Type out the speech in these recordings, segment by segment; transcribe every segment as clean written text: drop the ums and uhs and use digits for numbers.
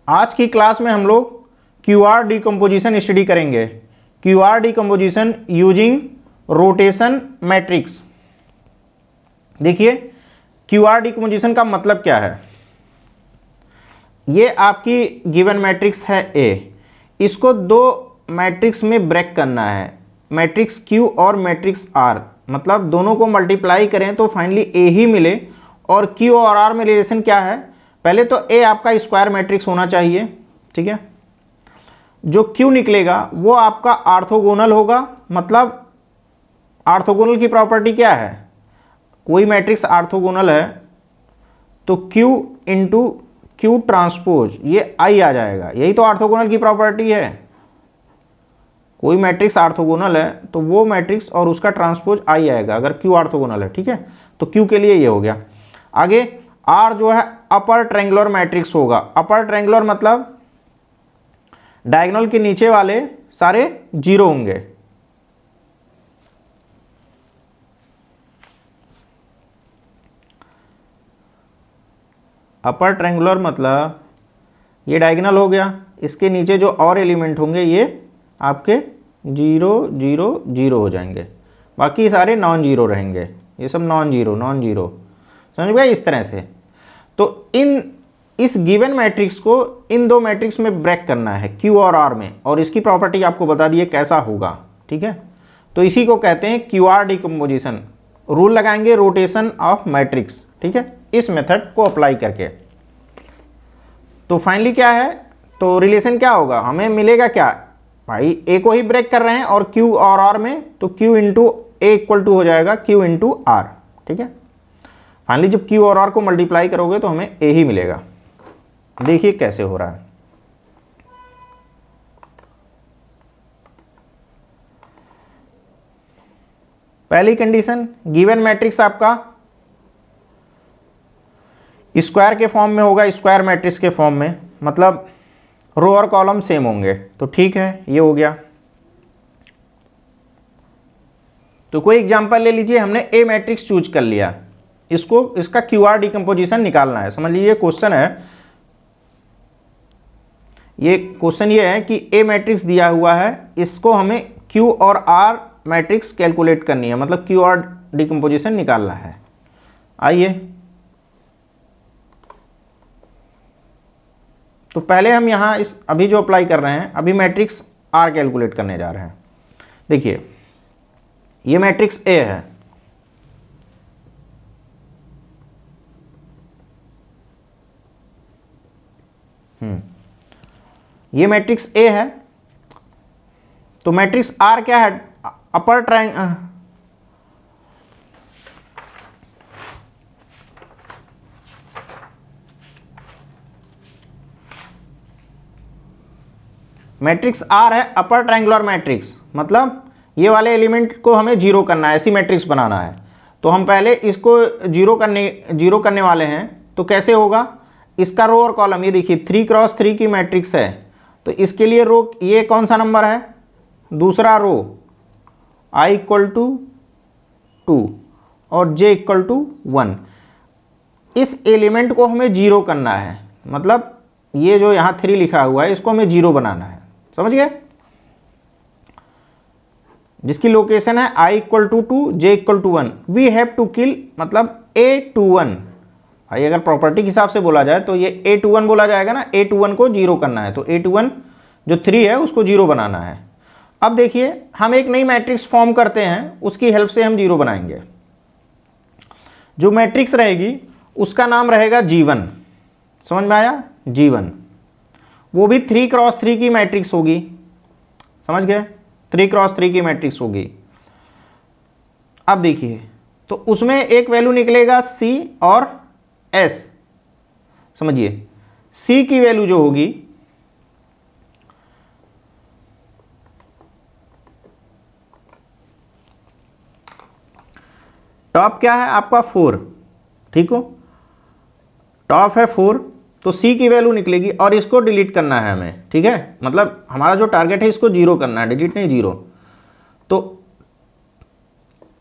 आज की क्लास में हम लोग क्यूआर डिकम्पोजिशन स्टडी करेंगे। QR decomposition using rotation matrix. देखिए क्यूआर डिकम्पोजिशन का मतलब क्या है। ये आपकी गिवन मैट्रिक्स है ए, इसको दो मैट्रिक्स में ब्रेक करना है, मैट्रिक्स क्यू और मैट्रिक्स आर। मतलब दोनों को मल्टीप्लाई करें तो फाइनली ए ही मिले। और क्यू और आर में रिलेशन क्या है, पहले तो ए आपका स्क्वायर मैट्रिक्स होना चाहिए, ठीक है। जो क्यू निकलेगा वो आपका ऑर्थोगोनल होगा। मतलब ऑर्थोगोनल की प्रॉपर्टी क्या है, कोई मैट्रिक्स ऑर्थोगोनल है तो क्यू इंटू क्यू ट्रांसपोज ये आई आ जाएगा, यही तो ऑर्थोगोनल की प्रॉपर्टी है। कोई मैट्रिक्स ऑर्थोगोनल है तो वो मैट्रिक्स और उसका ट्रांसपोज आई आएगा अगर क्यू ऑर्थोगोनल है, ठीक है। तो क्यू के लिए ये हो गया। आगे आर जो है अपर ट्रायंगुलर मैट्रिक्स होगा। अपर ट्रायंगुलर मतलब डायगोनल के नीचे वाले सारे जीरो होंगे। अपर ट्रायंगुलर मतलब ये डायगोनल हो गया, इसके नीचे जो और एलिमेंट होंगे ये आपके 0 0 0 हो जाएंगे, बाकी सारे नॉन जीरो रहेंगे। ये सब नॉन जीरो समझ गए इस तरह से। तो इस गिवन मैट्रिक्स को इन दो मैट्रिक्स में ब्रेक करना है क्यू और आर में, और इसकी प्रॉपर्टी आपको बता दिए कैसा होगा, ठीक है। तो इसी को कहते हैं क्यूआर डिकम्पोजिशन। रूल लगाएंगे रोटेशन ऑफ मैट्रिक्स, ठीक है, इस मेथड को अप्लाई करके। तो फाइनली क्या है, तो रिलेशन क्या होगा, हमें मिलेगा क्या भाई, ए को ही ब्रेक कर रहे हैं और क्यू और आर में, तो Q into A equal to हो जाएगा क्यू इंटू आर, ठीक है। फाइनली जब क्यू और आर को मल्टीप्लाई करोगे तो हमें ए ही मिलेगा। देखिए कैसे हो रहा है। पहली कंडीशन, गिवन मैट्रिक्स आपका स्क्वायर के फॉर्म में होगा, स्क्वायर मैट्रिक्स के फॉर्म में, मतलब रो और कॉलम सेम होंगे, तो ठीक है ये हो गया। तो कोई एग्जांपल ले लीजिए, हमने ए मैट्रिक्स चूज कर लिया, इसका क्यूआर डिकम्पोजिशन निकालना है। समझ लीजिए क्वेश्चन है, ये क्वेश्चन ये है कि ए मैट्रिक्स दिया हुआ है, इसको हमें क्यू और आर मैट्रिक्स कैलकुलेट करनी है, मतलब क्यूआर डिकम्पोजिशन निकालना है। आइए तो पहले हम यहाँ इस अभी जो अप्लाई कर रहे हैं, अभी मैट्रिक्स आर कैलकुलेट करने जा रहे हैं। देखिए ये मैट्रिक्स ए है, ये मैट्रिक्स ए है। तो मैट्रिक्स आर क्या है, अपर ट्रायंगल, मैट्रिक्स आर है अपर ट्रायंगुलर मैट्रिक्स, मतलब ये वाले एलिमेंट को हमें जीरो करना है, ऐसी मैट्रिक्स बनाना है। तो हम पहले इसको जीरो करने वाले हैं। तो कैसे होगा, इसका रो और कॉलम, ये देखिए 3 क्रॉस 3 की मैट्रिक्स है, तो इसके लिए रो ये कौन सा नंबर है, दूसरा रो i इक्वल टू 2 और j इक्वल टू 1। इस एलिमेंट को हमें जीरो करना है, मतलब ये जो यहाँ 3 लिखा हुआ है इसको हमें जीरो बनाना है, समझ गए। जिसकी लोकेशन है i equal to 2 j equal to 1, we have to kill, मतलब a21। भाई अगर प्रॉपर्टी के हिसाब से बोला जाए तो ये a21 बोला जाएगा ना, a21 को जीरो करना है, तो a21 जो 3 है उसको जीरो बनाना है। अब देखिए हम एक नई मैट्रिक्स फॉर्म करते हैं, उसकी हेल्प से हम जीरो बनाएंगे। जो मैट्रिक्स रहेगी उसका नाम रहेगा G1, समझ में आया, G1। वो भी 3 क्रॉस 3 की मैट्रिक्स होगी, समझ गए, 3 क्रॉस 3 की मैट्रिक्स होगी। अब देखिए तो उसमें एक वैल्यू निकलेगा C और S। समझिए C की वैल्यू जो होगी, टॉप क्या है आपका 4, ठीक हो, टॉप है 4, तो C की वैल्यू निकलेगी और इसको डिलीट करना है हमें, ठीक है। मतलब हमारा जो टारगेट है इसको जीरो करना है, डिलीट नहीं, जीरो। तो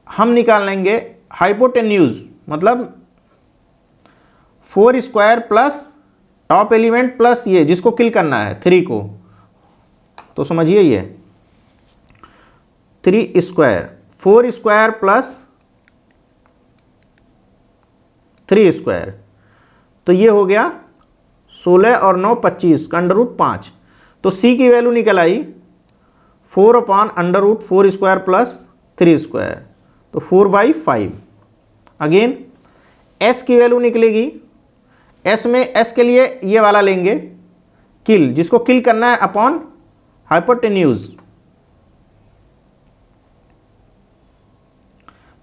हम निकाल लेंगे हाइपोटेन्यूज, मतलब 4 square plus top element plus ये जिसको किल करना है 3 को, तो समझिए ये 3 स्क्वायर 4 स्क्वायर प्लस 3 स्क्वायर, तो ये हो गया 16 और 9 25 का अंडर रूट 5। तो सी की वैल्यू निकल आई 4 upon under root 4 square plus 3 square, तो 4/5। अगेन एस की वैल्यू निकलेगी, एस में एस के लिए ये वाला लेंगे किल, जिसको किल करना है अपॉन हाइपोटेन्यूज,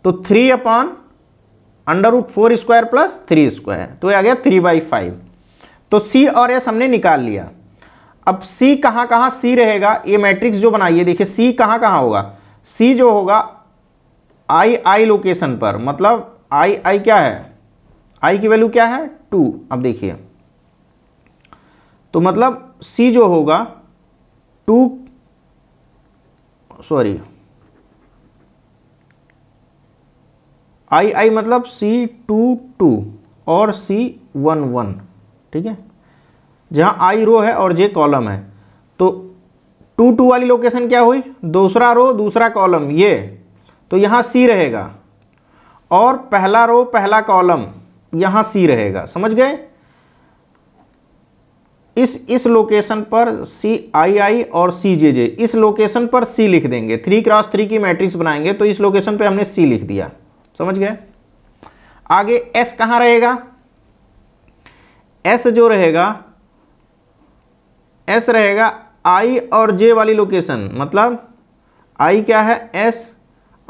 तो 3 upon under root 4 square plus 3 square, तो ये आ गया 3/5। तो सी और एस हमने निकाल लिया। अब सी कहाँ कहाँ सी रहेगा, ये मैट्रिक्स जो बनाइए देखिए सी कहाँ कहाँ होगा, सी जो होगा आई लोकेशन पर, मतलब आई क्या है, आई की वैल्यू क्या है 2। अब देखिए तो मतलब सी जो होगा 2 सॉरी आई मतलब C2 और C11, ठीक है, जहां आई रो है और जे कॉलम है। तो 2 वाली लोकेशन क्या हुई, दूसरा रो दूसरा कॉलम ये, तो यहां सी रहेगा, और पहला रो पहला कॉलम यहां सी रहेगा, समझ गए। इस लोकेशन पर CII और CJJ, इस लोकेशन पर C लिख देंगे। 3x3 की मैट्रिक्स बनाएंगे तो इस लोकेशन पे हमने C लिख दिया, समझ गए। आगे S कहाँ रहेगा, S जो रहेगा, S रहेगा I और J वाली लोकेशन, मतलब I क्या है S,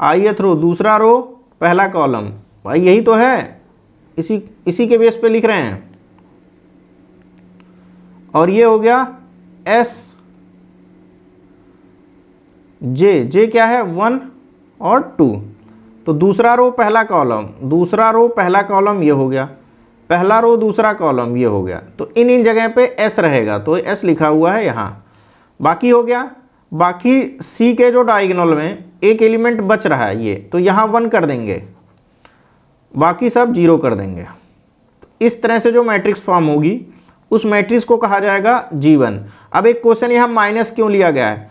ith रो दूसरा रो पहला कॉलम, भाई यही तो है, इसी के बेस पे लिख रहे हैं। और ये हो गया S J क्या है 1 और 2, तो दूसरा रो पहला कॉलम, दूसरा रो पहला कॉलम ये हो गया, पहला रो दूसरा कॉलम ये हो गया। तो इन जगह पे S रहेगा, तो S लिखा हुआ है यहाँ। बाकी हो गया, बाकी C के जो डायगोनल में एक एलिमेंट बच रहा है ये, तो यहाँ 1 कर देंगे, बाकी सब 0 कर देंगे। तो इस तरह से जो मैट्रिक्स फॉर्म होगी उस मैट्रिक्स को कहा जाएगा G1। अब एक क्वेश्चन यहाँ माइनस क्यों लिया गया है,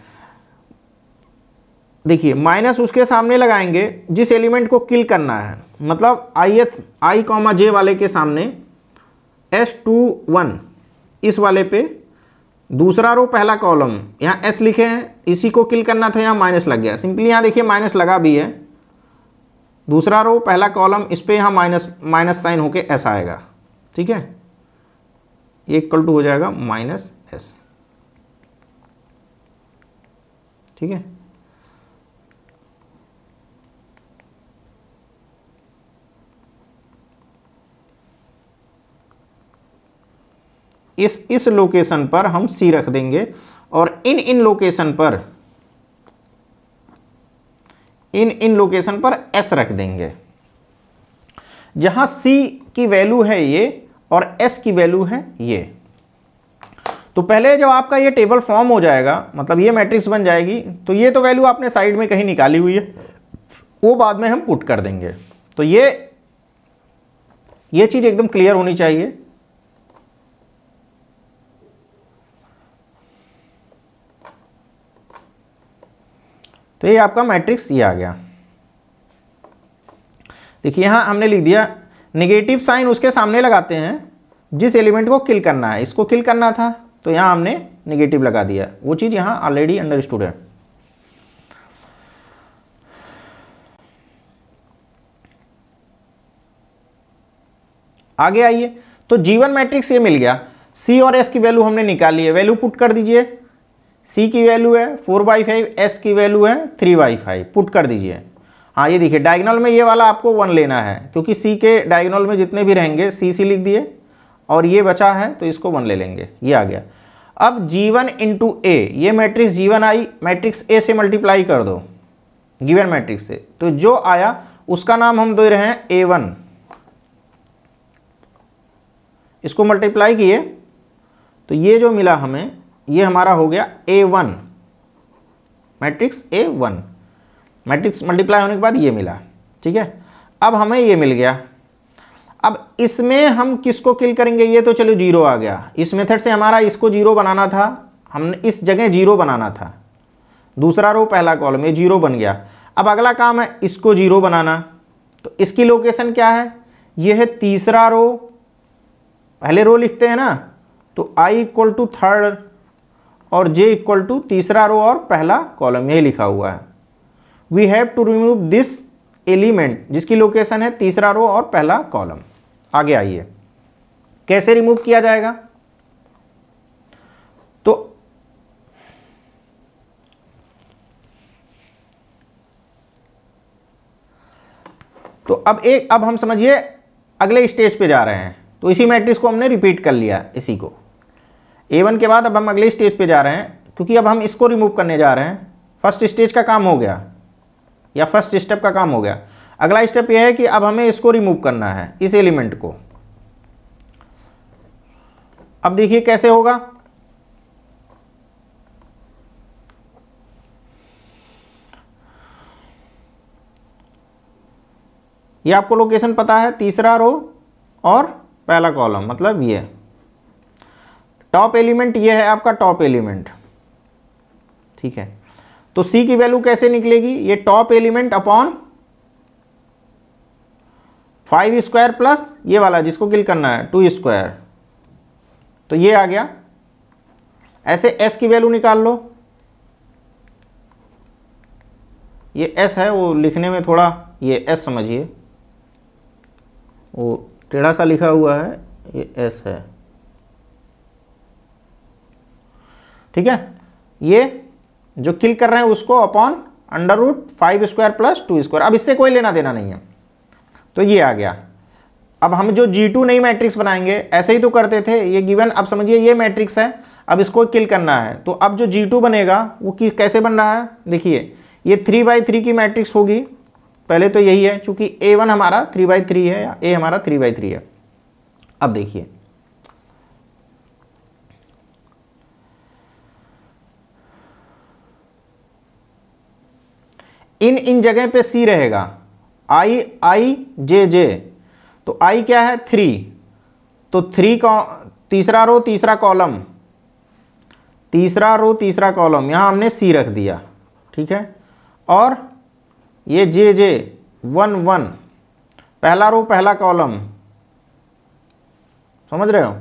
देखिए माइनस उसके सामने लगाएंगे जिस एलिमेंट को किल करना है, मतलब I, J वाले के सामने S21 इस वाले पे दूसरा रो पहला कॉलम, यहाँ S लिखे हैं, इसी को किल करना था, यहाँ माइनस लग गया। सिंपली यहाँ देखिए माइनस लगा भी है, दूसरा रो पहला कॉलम, इस पे यहाँ माइनस साइन होके S आएगा, ठीक है, ये इक्वल टू हो जाएगा -S, ठीक है। इस लोकेशन पर हम C रख देंगे, और इन लोकेशन पर S रख देंगे। जहां C की वैल्यू है ये और S की वैल्यू है ये। तो पहले जब आपका ये टेबल फॉर्म हो जाएगा, मतलब ये मैट्रिक्स बन जाएगी, तो ये तो वैल्यू आपने साइड में कहीं निकाली हुई है, वो बाद में हम पुट कर देंगे। तो ये चीज एकदम क्लियर होनी चाहिए। तो ये आपका मैट्रिक्स ये आ गया। देखिए यहां हमने लिख दिया, नेगेटिव साइन उसके सामने लगाते हैं जिस एलिमेंट को किल करना है, इसको किल करना था तो यहां हमने नेगेटिव लगा दिया, वो चीज यहां ऑलरेडी अंडरस्टूड है। आगे आइए, तो G1 मैट्रिक्स ये मिल गया, C और S की वैल्यू हमने निकाल ली है, वैल्यू पुट कर दीजिए। C की वैल्यू है 4/5, S की वैल्यू है 3/5, पुट कर दीजिए। हाँ ये देखिए डायगोनल में ये वाला आपको 1 लेना है, क्योंकि C के डायगोनल में जितने भी रहेंगे C लिख दिए, और ये बचा है तो इसको 1 ले लेंगे, ये आ गया। अब G1 इंटू A, ये matrix G1 I, matrix A से मल्टीप्लाई कर दो गिवन मैट्रिक्स से, तो जो आया उसका नाम हम दे रहे हैं A1। इसको मल्टीप्लाई किए तो ये जो मिला हमें, ये हमारा हो गया A1, matrix A1। Matrix multiply होने के बाद ये मिला, ठीक है। अब हमें ये मिल गया। अब इसमें हम किसको किल करेंगे, ये तो चलो जीरो आ गया। इस मेथड से हमारा इसको जीरो बनाना था, हमने इस जगह जीरो बनाना था, दूसरा रो पहला कॉलम, ये जीरो बन गया। अब अगला काम है इसको जीरो बनाना, तो इसकी लोकेशन क्या है, ये है तीसरा रो, पहले रो लिखते हैं ना, तो i इक्वल टू थर्ड और j इक्वल टू तीसरा रो और पहला कॉलम, यही लिखा हुआ है। We have to remove this element, जिसकी लोकेशन है तीसरा रो और पहला कॉलम। आगे आइए, कैसे रिमूव किया जाएगा। तो अब हम समझिए अगले स्टेज पे जा रहे हैं। तो इसी मैट्रिक्स को हमने रिपीट कर लिया, इसी को A1 के बाद अब हम अगले स्टेज पे जा रहे हैं, क्योंकि अब हम इसको रिमूव करने जा रहे हैं। फर्स्ट स्टेज का काम हो गया या फर्स्ट स्टेप का काम हो गया। अगला स्टेप यह है कि अब हमें इसको रिमूव करना है, इस एलिमेंट को। अब देखिए कैसे होगा। ये आपको लोकेशन पता है, तीसरा रो और पहला कॉलम, मतलब ये टॉप एलिमेंट, ये है आपका टॉप एलिमेंट, ठीक है। तो C की वैल्यू कैसे निकलेगी, ये top element upon 5 square plus ये वाला जिसको किल करना है 2 स्क्वायर, तो ये आ गया। ऐसे S की वैल्यू निकाल लो, ये S है, वो लिखने में थोड़ा ये S समझिए, वो टेढ़ा सा लिखा हुआ है, ये S है, ठीक है। ये जो किल कर रहे हैं उसको upon under root 5 square plus 2 square, अब इससे कोई लेना देना नहीं है, तो ये आ गया। अब हम जो G2 नई मैट्रिक्स बनाएंगे, ऐसे ही तो करते थे, ये गिवन, अब समझिए ये मैट्रिक्स है, अब इसको किल करना है। तो अब जो G2 बनेगा वो कैसे बन रहा है, देखिए ये 3/3 की मैट्रिक्स होगी, पहले तो यही है, चूंकि A1 हमारा 3/3 है या A हमारा 3/3 है। अब देखिए इन जगह पे C रहेगा, I J J, तो I क्या है 3, तो 3 का तीसरा रो तीसरा कॉलम, तीसरा रो तीसरा कॉलम, यहां हमने C रख दिया, ठीक है। और ये J J 1 1, पहला रो पहला कॉलम, समझ रहे हो,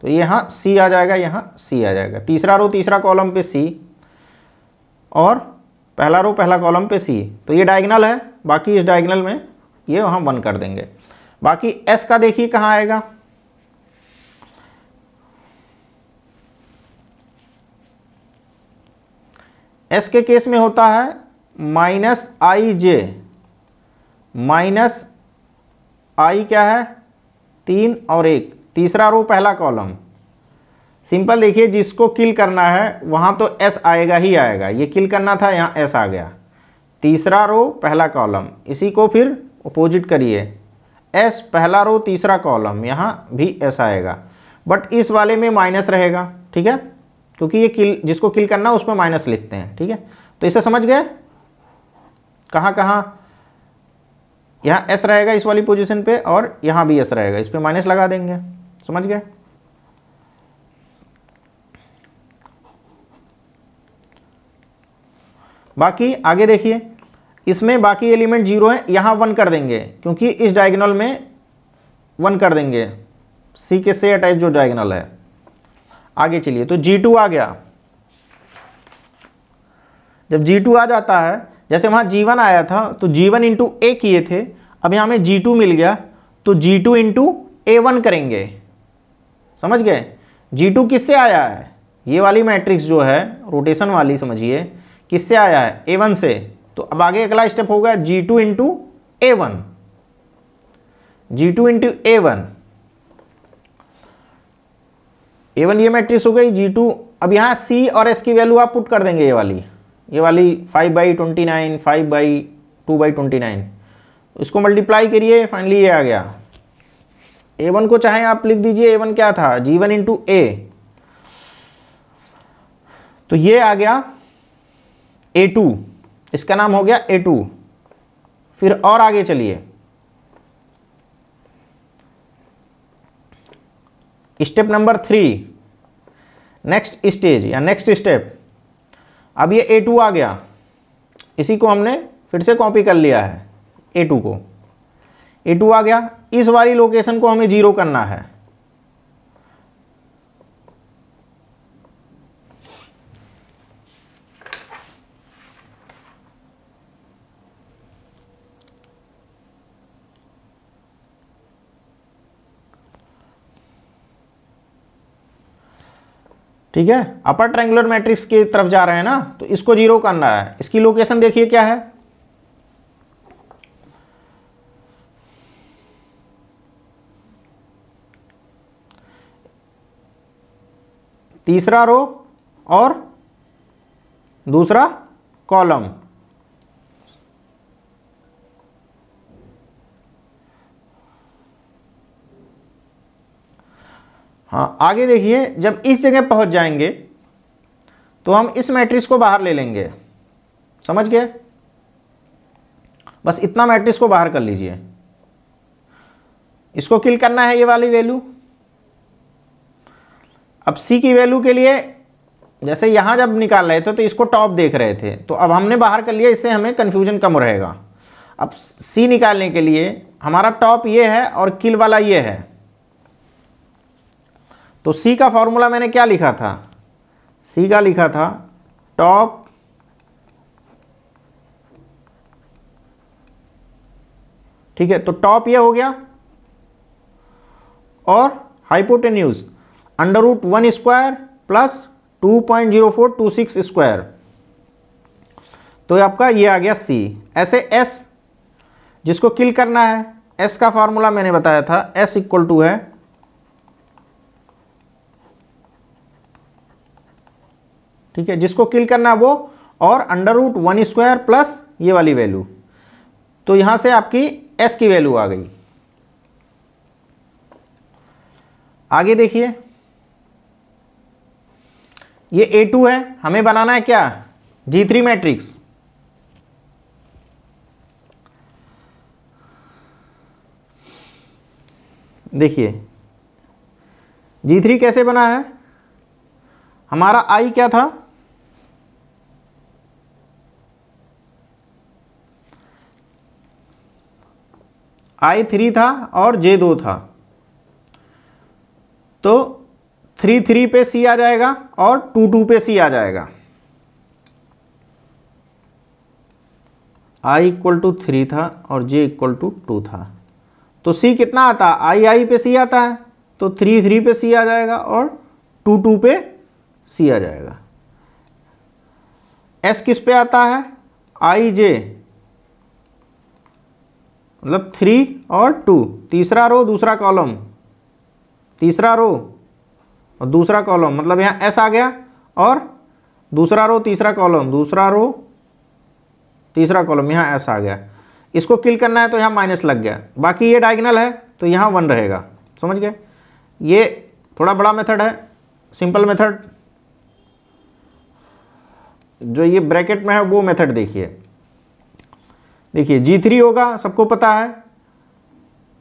तो यहाँ C आ जाएगा, यहाँ C आ जाएगा, तीसरा रो तीसरा कॉलम पे C और पहला रो पहला कॉलम पे C, तो ये डायगोनल है, बाकी इस डायगोनल में ये वहाँ 1 कर देंगे। बाकी S का देखिए कहाँ आएगा, S के केस में होता है -IJ, माइनस I क्या है 3 और 1, तीसरा रो पहला कॉलम। सिंपल देखिए, जिसको किल करना है वहाँ तो S आएगा ही आएगा, ये किल करना था, यहाँ S आ गया, तीसरा रो पहला कॉलम। इसी को फिर अपोजिट करिए, S पहला रो तीसरा कॉलम, यहाँ भी S आएगा, बट इस वाले में माइनस रहेगा, ठीक है, क्योंकि ये किल जिसको किल करना उसमें माइनस लिखते हैं, ठीक है। तो इसे समझ गए, कहाँ कहाँ यहाँ S रहेगा इस वाली पोजीशन पे और यहाँ भी S रहेगा, इस पे माइनस लगा देंगे, समझ गए। बाकी आगे देखिए, इसमें बाकी एलिमेंट 0 है, यहाँ 1 कर देंगे, क्योंकि इस डायगोनल में 1 कर देंगे, C के से अटैच जो डायगोनल है। आगे चलिए, तो G2 आ गया। जब G2 आ जाता है, जैसे वहाँ G1 आया था तो G1 इंटू A किए थे, अब यहाँ हमें G2 मिल गया तो G2 इंटू A1 करेंगे, समझ गए। G2 किससे आया है, ये वाली मैट्रिक्स जो है रोटेशन वाली, समझिए किससे आया है, A1 से। तो अब आगे अगला स्टेप होगा G2 into A1, G2 into A1, A1 ये मैट्रिक्स हो गई, G2। अब यहाँ C और S की वैल्यू आप पुट कर देंगे, ये वाली 5/29, 5/2/29, इसको मल्टीप्लाई करिए, फाइनली ये आ गया। A1 को चाहे आप लिख दीजिए, A1 क्या था G1 इंटू A, तो ये आ गया A2, इसका नाम हो गया A2। फिर और आगे चलिए, स्टेप नंबर 3, नेक्स्ट स्टेज या नेक्स्ट स्टेप। अब ये A2 आ गया, इसी को हमने फिर से कॉपी कर लिया है A2 को। A2 आ गया, इस वाली लोकेशन को हमें 0 करना है। ठीक है, अपर ट्रायंगुलर मैट्रिक्स की तरफ जा रहे हैं ना, तो इसको 0 करना है। इसकी लोकेशन देखिए क्या है, तीसरा रो और दूसरा कॉलम। हाँ, आगे देखिए, जब इस जगह पहुंच जाएंगे तो हम इस मैट्रिक्स को बाहर ले लेंगे। समझ गए? बस इतना मैट्रिक्स को बाहर कर लीजिए। इसको किल करना है ये वाली वैल्यू। अब सी की वैल्यू के लिए, जैसे यहां जब निकाल रहे थे तो इसको टॉप देख रहे थे, तो अब हमने बाहर कर लिया, इससे हमें कंफ्यूजन कम रहेगा। अब सी निकालने के लिए हमारा टॉप ये है और किल वाला ये है, तो सी का फॉर्मूला मैंने क्या लिखा था, सी का लिखा था टॉप ठीक है, तो टॉप ये हो गया और हाइपोटेन्यूज √1² प्लस 2.0426 स्क्वायर, तो आपका ये आ गया सी। ऐसे एस जिसको किल करना है, एस का फॉर्मूला मैंने बताया था, एस इक्वल टू है ठीक है, जिसको किल करना है वो, और √1² प्लस ये वाली वैल्यू, तो यहां से आपकी एस की वैल्यू आ गई। आगे देखिए, ये A2 है, हमें बनाना है क्या, G3 मैट्रिक्स। देखिए G3 कैसे बना है, हमारा I क्या था, I3 था और J2 था, तो 3 पे C आ जाएगा और 2 पे C आ जाएगा। I इक्वल टू 3 था और J इक्वल टू 2 था, तो C कितना आता, I पे C आता है, तो 3 पे C आ जाएगा और 2 पे C आ जाएगा। S किस पे आता है, IJ, मतलब 3 और 2, तीसरा रो दूसरा कॉलम, तीसरा रो और दूसरा कॉलम, मतलब यहाँ S आ गया और दूसरा रो तीसरा कॉलम, दूसरा रो तीसरा कॉलम, यहाँ S आ गया। इसको किल करना है तो यहाँ माइनस लग गया, बाकी ये डायगोनल है तो यहाँ 1 रहेगा। समझ गए? ये थोड़ा बड़ा मेथड है, सिंपल मेथड, जो ये ब्रैकेट में है वो मेथड देखिए। देखिए G3 होगा, सबको पता है,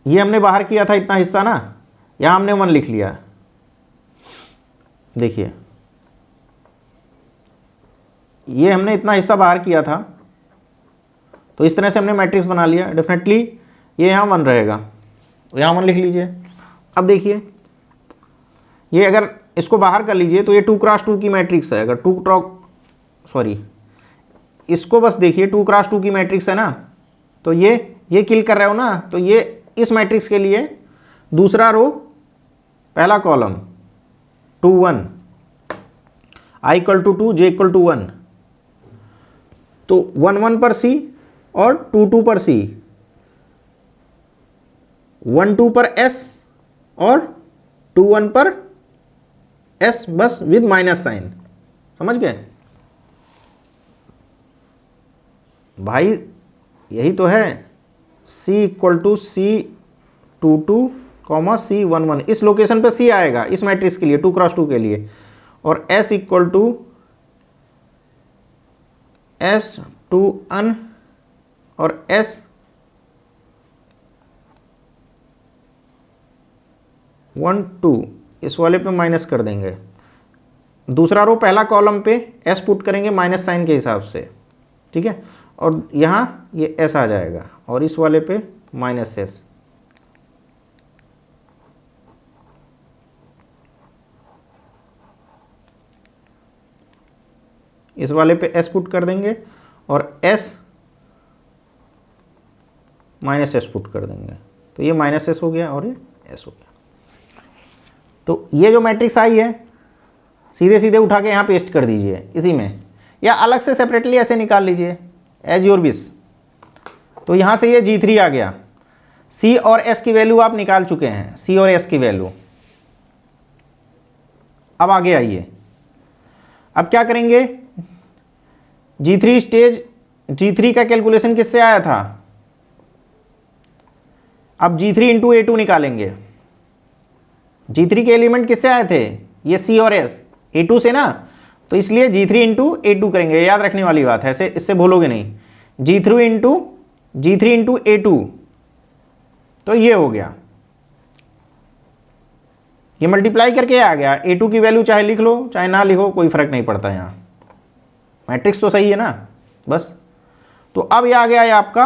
ये हमने बाहर किया था इतना हिस्सा ना, यहाँ हमने 1 लिख लिया। देखिए ये हमने इतना हिस्सा बाहर किया था, तो इस तरह से हमने मैट्रिक्स बना लिया। डेफिनेटली ये यहाँ 1 रहेगा, तो यहाँ 1 लिख लीजिए। अब देखिए ये अगर इसको बाहर कर लीजिए तो ये 2x2 की मैट्रिक्स है। अगर इसको बस देखिए 2x2 की मैट्रिक्स है ना, तो ये किल कर रहे हो ना, तो ये इस मैट्रिक्स के लिए दूसरा रो पहला column 2 1, I equal to 2, J equal to 1, तो 1 1 पर C और 2 2 पर C, 1 2 पर S और 2 1 पर S, बस विद माइनस साइन। समझ गए भाई? यही तो है, C equal to C22, C11, इस लोकेशन पे C आएगा इस मैट्रिक्स के लिए 2x2 के लिए, और S इक्वल टू S2n और S12, इस वाले पे माइनस कर देंगे, दूसरा रो पहला कॉलम पे एस पुट करेंगे माइनस साइन के हिसाब से, ठीक है, और यहाँ ये एस आ जाएगा और इस वाले पे माइनस एस। इस वाले पे एस पुट कर देंगे और एस माइनस एस पुट कर देंगे, तो ये माइनस एस हो गया और ये एस हो गया। तो ये जो मैट्रिक्स आई है सीधे सीधे उठा के यहाँ पेस्ट कर दीजिए इसी में, या अलग से सेपरेटली ऐसे निकाल लीजिए एज योर विश। तो यहाँ से ये G3 आ गया, C और S की वैल्यू आप निकाल चुके हैं, C और S की वैल्यू। अब आगे आइए, अब क्या करेंगे, G3 स्टेज, G3 का कैलकुलेशन किससे आया था, अब G3 इंटू A2 निकालेंगे। G3 के एलिमेंट किससे आए थे, ये C और S, A2 से ना, तो इसलिए G3 इंटू A2 करेंगे, याद रखने वाली बात है, ऐसे इससे भूलोगे नहीं। G3 इंटू A2, तो ये हो गया, ये मल्टीप्लाई करके आ गया। A2 की वैल्यू चाहे लिख लो चाहे ना लिखो, कोई फर्क नहीं पड़ता, यहाँ मैट्रिक्स तो सही है ना, बस। तो अब ये आ गया है आपका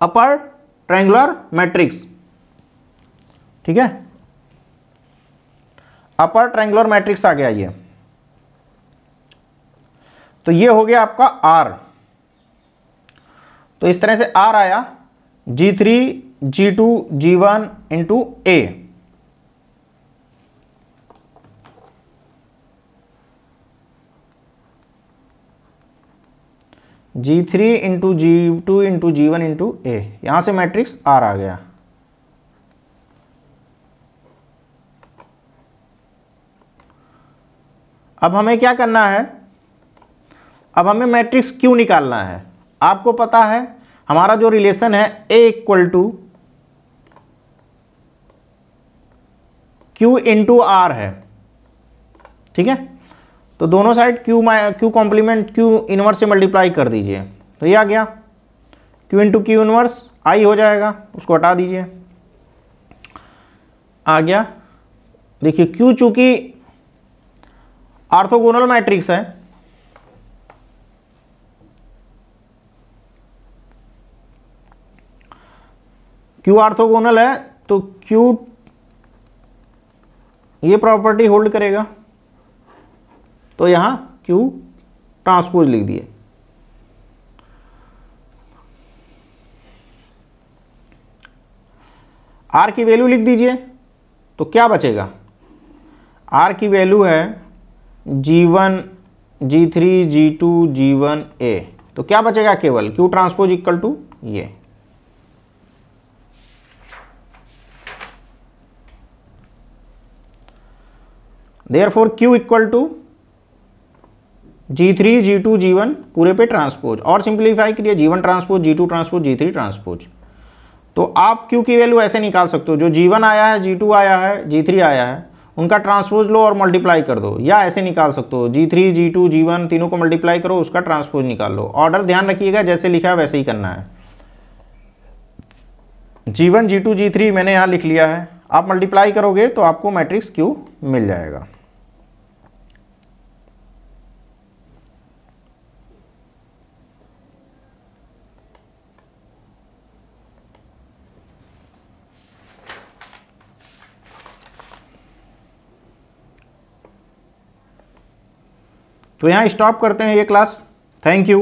अपर ट्रायंगुलर मैट्रिक्स, ठीक है, अपर ट्रायंगुलर मैट्रिक्स आ गया ये। तो ये हो गया आपका R। तो इस तरह से R आया G3 G2 G1 into A। G3 into G2 into G1 into A, यहां से मैट्रिक्स R आ गया। अब हमें क्या करना है, अब हमें मैट्रिक्स Q निकालना है। आपको पता है हमारा जो रिलेशन है A equal to Q into R है, ठीक है। तो दोनों side Q complement Q inverse से मल्टीप्लाई कर दीजिए, तो ये आ गया Q into Q inverse I हो जाएगा, उसको हटा दीजिए, आ गया। देखिए Q चूंकि ऑर्थोगोनल मैट्रिक्स है, Q ऑर्थोगोनल है तो Q ये प्रॉपर्टी होल्ड करेगा, तो यहां Q ट्रांसपोज लिख दिए। R की वैल्यू लिख दीजिए, तो क्या बचेगा, R की वैल्यू है G1 G3 G2 G1 A, तो क्या बचेगा, केवल Q ट्रांसपोज इक्वल टू ये। Therefore Q equal to G3 G2 G1 पूरे पे ट्रांसपोज, और सिंप्लीफाई करिए G1 transpose G2 transpose G3 transpose. तो आप Q की वैल्यू ऐसे निकाल सकते हो, जो G1 आया है G2 आया है G3 आया है उनका ट्रांसपोज लो और मल्टीप्लाई कर दो, या ऐसे निकाल सकते हो G3 G2 G1 तीनों को मल्टीप्लाई करो, उसका ट्रांसपोज निकाल लो। ऑर्डर ध्यान रखिएगा, जैसे लिखा है वैसे ही करना है। G1 G2 G3 मैंने यहाँ लिख लिया है, आप मल्टीप्लाई करोगे तो आपको मैट्रिक्स Q मिल जाएगा। तो यहाँ स्टॉप करते हैं ये क्लास। Thank you.